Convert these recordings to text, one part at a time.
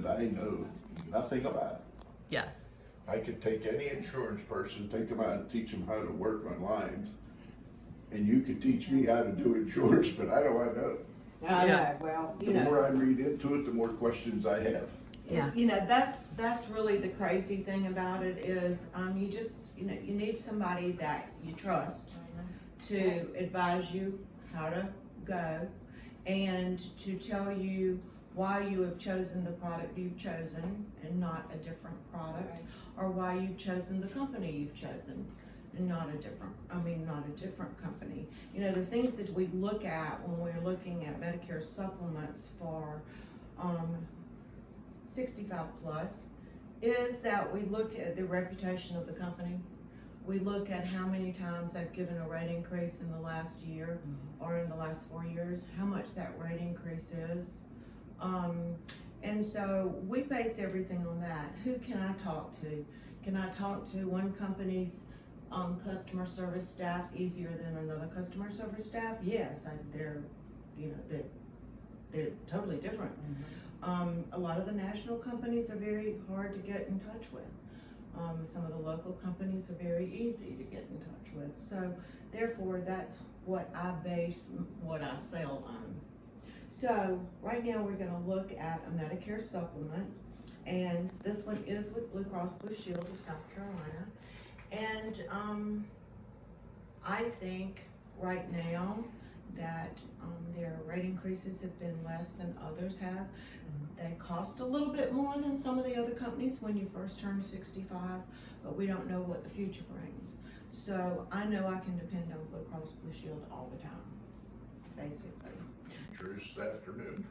that I know nothing about. Yeah. I could take any insurance person, take them out and teach them how to work on lines, and you could teach me how to do insurance, but I don't want to know. I Yeah. know, well, The you know. more I read into it, the more questions I have. Yeah. You know, that's really the crazy thing about it is, you just, you know, you need somebody that you trust to advise you how to go and to tell you why you have chosen the product you've chosen and not a different product, Right. or why you've chosen the company you've chosen and not a different company. You know, the things that we look at when we're looking at Medicare supplements for 65 plus is that we look at the reputation of the company. We look at how many times they've given a rate increase in the last year or in the last 4 years, how much that rate increase is. And so we base everything on that. Who can I talk to? Can I talk to one company's customer service staff easier than another customer service staff? Yes, they're totally different. A lot of the national companies are very hard to get in touch with. Some of the local companies are very easy to get in touch with. So therefore, that's what I base what I sell on. So right now we're gonna look at a Medicare supplement, and this one is with Blue Cross Blue Shield of South Carolina. And I think right now that their rate increases have been less than others have. They cost a little bit more than some of the other companies when you first turn 65, but we don't know what the future brings. So I know I can depend on Blue Cross Blue Shield all the time, basically. Sure is this afternoon.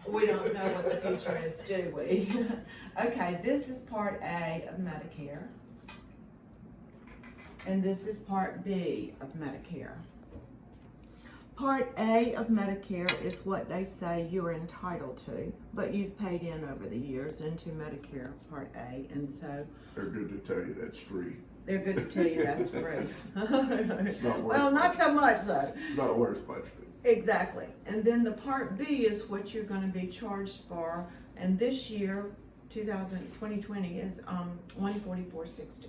We don't know what the future is, do we? Okay, this is Part A of Medicare. And this is Part B of Medicare. Part A of Medicare is what they say you're entitled to, but you've paid in over the years into Medicare Part A, and so They're good to tell you that's free. they're good to tell you that's free. It's not worth Well, not much. so much so. It's not worth much, but Exactly. And then the Part B is what you're going to be charged for, and this year, 2020, is $144.60.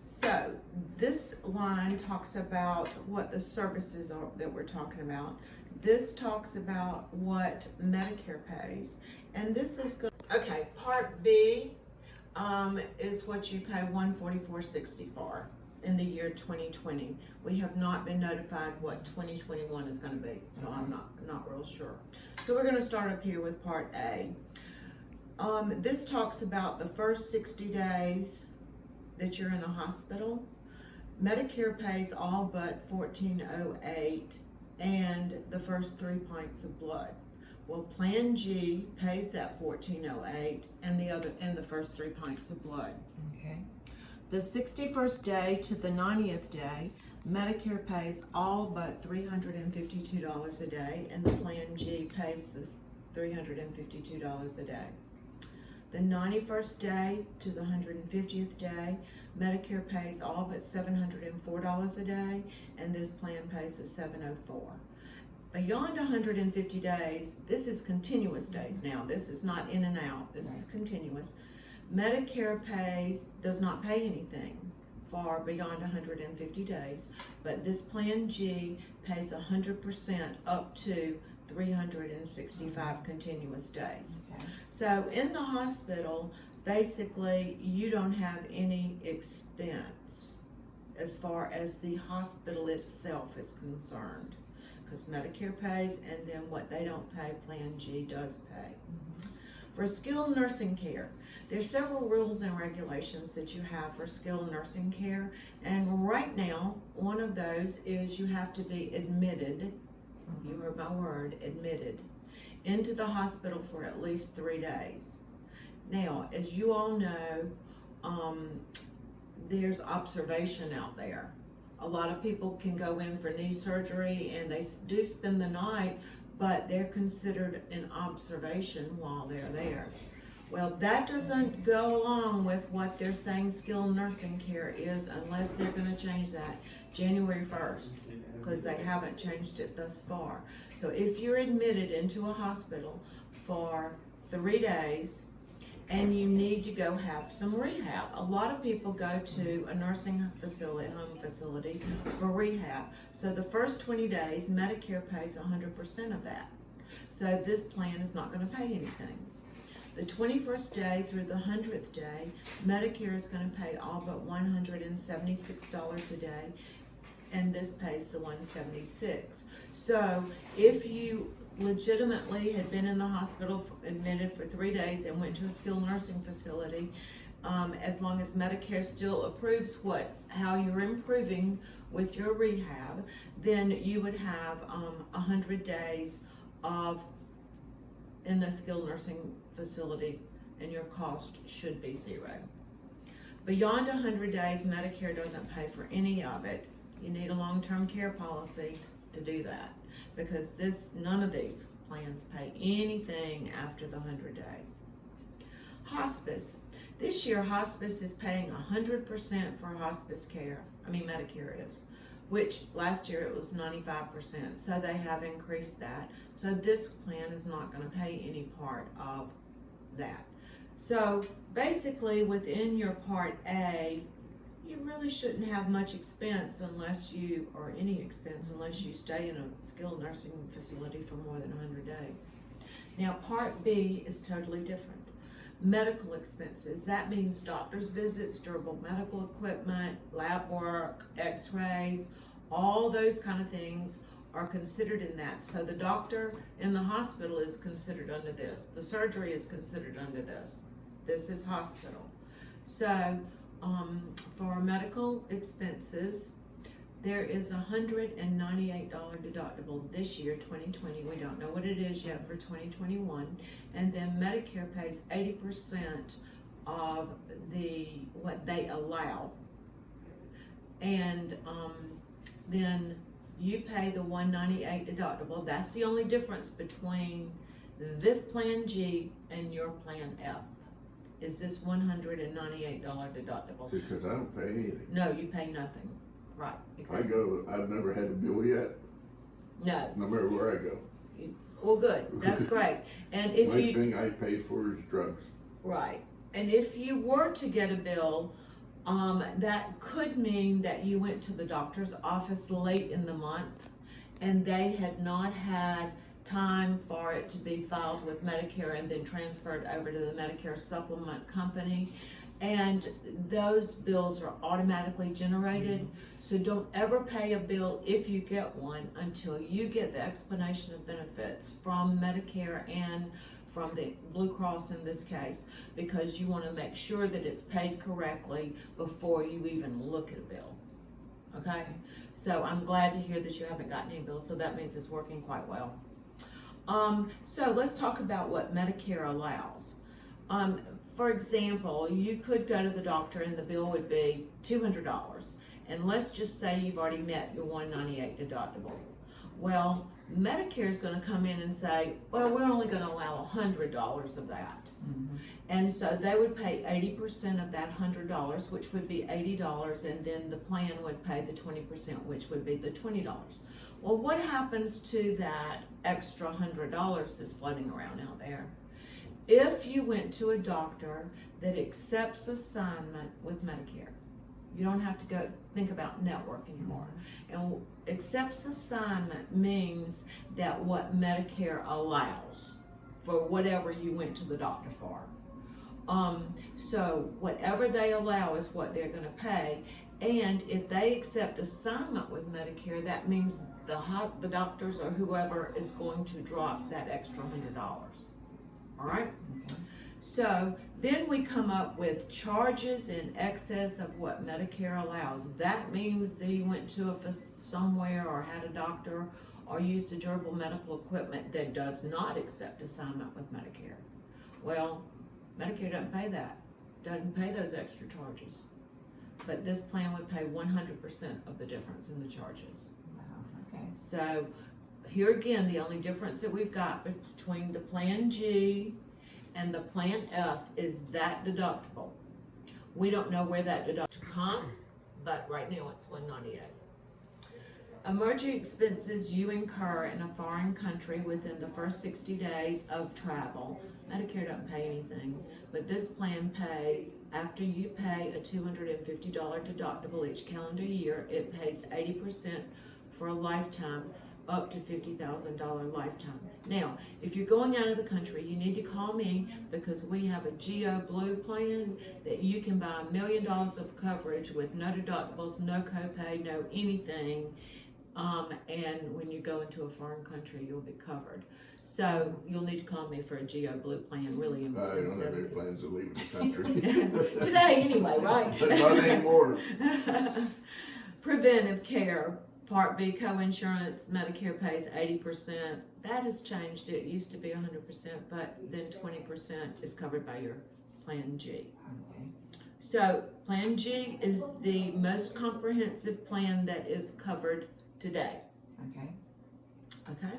So this line talks about what the services are that we're talking about. This talks about what Medicare pays, and this is good. Okay, Part B is what you pay $144.60 for in the year 2020. We have not been notified what 2021 is going to be, so I'm not real sure. So we're going to start up here with Part A. This talks about the first 60 days that you're in a hospital. Medicare pays all but $14.08 and the first 3 pints of blood. Well, Plan G pays that $14.08 and the first 3 pints of blood. Okay. The 61st day to the 90th day, Medicare pays all but $352 a day, and the Plan G pays the $352 a day. The 91st day to the 150th day, Medicare pays all but $704 a day, and this plan pays the $704. Beyond 150 days, this is continuous days now. This is not in and out. This is continuous. Medicare does not pay anything for beyond 150 days, but this Plan G pays 100% up to 365 continuous days. Okay. So in the hospital, basically, you don't have any expense as far as the hospital itself is concerned, because Medicare pays, and then what they don't pay, Plan G does pay. For skilled nursing care, there's several rules and regulations that you have for skilled nursing care, and right now, one of those is you have to be admitted, you heard my word, admitted, into the hospital for at least 3 days. Now, as you all know, there's observation out there. A lot of people can go in for knee surgery and they do spend the night, but they're considered in observation while they're there. Well, that doesn't go along with what they're saying skilled nursing care is, unless they're going to change that January 1st, because they haven't changed it thus far. So if you're admitted into a hospital for 3 days, and you need to go have some rehab. A lot of people go to a nursing facility, home facility for rehab. So the first 20 days, Medicare pays 100% of that. So this plan is not going to pay anything. The 21st day through the 100th day, Medicare is going to pay all but $176 a day, and this pays the $176. So if you legitimately had been in the hospital admitted for 3 days and went to a skilled nursing facility, as long as Medicare still approves how you're improving with your rehab, then you would have 100 days in the skilled nursing facility, and your cost should be $0. Beyond 100 days, Medicare doesn't pay for any of it. You need a long-term care policy to do that, because none of these plans pay anything after the 100 days. Hospice. This year, hospice is paying 100% for hospice care. Medicare is, which last year it was 95%, so they have increased that. So this plan is not going to pay any part of that. So basically, within your Part A, you really shouldn't have much expense unless you stay in a skilled nursing facility for more than 100 days. Now, Part B is totally different. Medical expenses, that means doctor's visits, durable medical equipment, lab work, x-rays, all those kind of things are considered in that. So the doctor in the hospital is considered under this. The surgery is considered under this. This is hospital. So for medical expenses, there is $198 deductible this year, 2020. We don't know what it is yet for 2021. And then Medicare pays 80% of what they allow. And then you pay the $198 deductible. That's the only difference between this Plan G and your Plan F. Is this $198 deductible? Because I don't pay anything. No, you pay nothing. Right, exactly. I've never had a bill yet. No. No matter where I go. Well, good. That's great. And if Only thing I pay for is drugs. Right. And if you were to get a bill, that could mean that you went to the doctor's office late in the month and they had not had time for it to be filed with Medicare and then transferred over to the Medicare supplement company. And those bills are automatically generated. So don't ever pay a bill if you get one until you get the explanation of benefits from Medicare and from the Blue Cross in this case, because you want to make sure that it's paid correctly before you even look at a bill. Okay? So I'm glad to hear that you haven't gotten any bills, so that means it's working quite well. So let's talk about what Medicare allows. For example, you could go to the doctor and the bill would be $200. And let's just say you've already met your $198 deductible. Well, Medicare is going to come in and say, well, we're only going to allow $100 of that. Mm-hmm. And so they would pay 80% of that $100, which would be $80, and then the plan would pay the 20%, which would be the $20. Well, what happens to that extra $100 that's floating around out there? If you went to a doctor that accepts assignment with Medicare, you don't have to go think about network anymore. And accepts assignment means that what Medicare allows for whatever you went to the doctor for. So whatever they allow is what they're going to pay. And if they accept assignment with Medicare, that means the doctors or whoever is going to drop that extra $100. All right? Okay. So then we come up with charges in excess of what Medicare allows. That means that you went to somewhere or had a doctor or used a durable medical equipment that does not accept assignment with Medicare. Well, Medicare doesn't pay that. Doesn't pay those extra charges. But this plan would pay 100% of the difference in the charges. Wow, okay. So here again, the only difference that we've got between the Plan G and the Plan F is that deductible. We don't know where that deductible comes, but right now it's $198. emergency expenses you incur in a foreign country within the first 60 days of travel. Medicare doesn't pay anything, but this plan pays after you pay a $250 deductible each calendar year. It pays 80% for a lifetime, up to $50,000 lifetime. Now, if you're going out of the country, you need to call me because we have a Geo Blue plan that you can buy $1 million of coverage with no deductibles, no copay, no anything. And when you go into a foreign country, you'll be covered. So you'll need to call me for a Geo Blue plan, really. I don't have any plans of leaving the country. Today, anyway, right? Not anymore. Preventive care. Part B coinsurance, Medicare pays 80%. That has changed. It used to be 100%, but then 20% is covered by your Plan G. Okay. So Plan G is the most comprehensive plan that is covered today. Okay. Okay?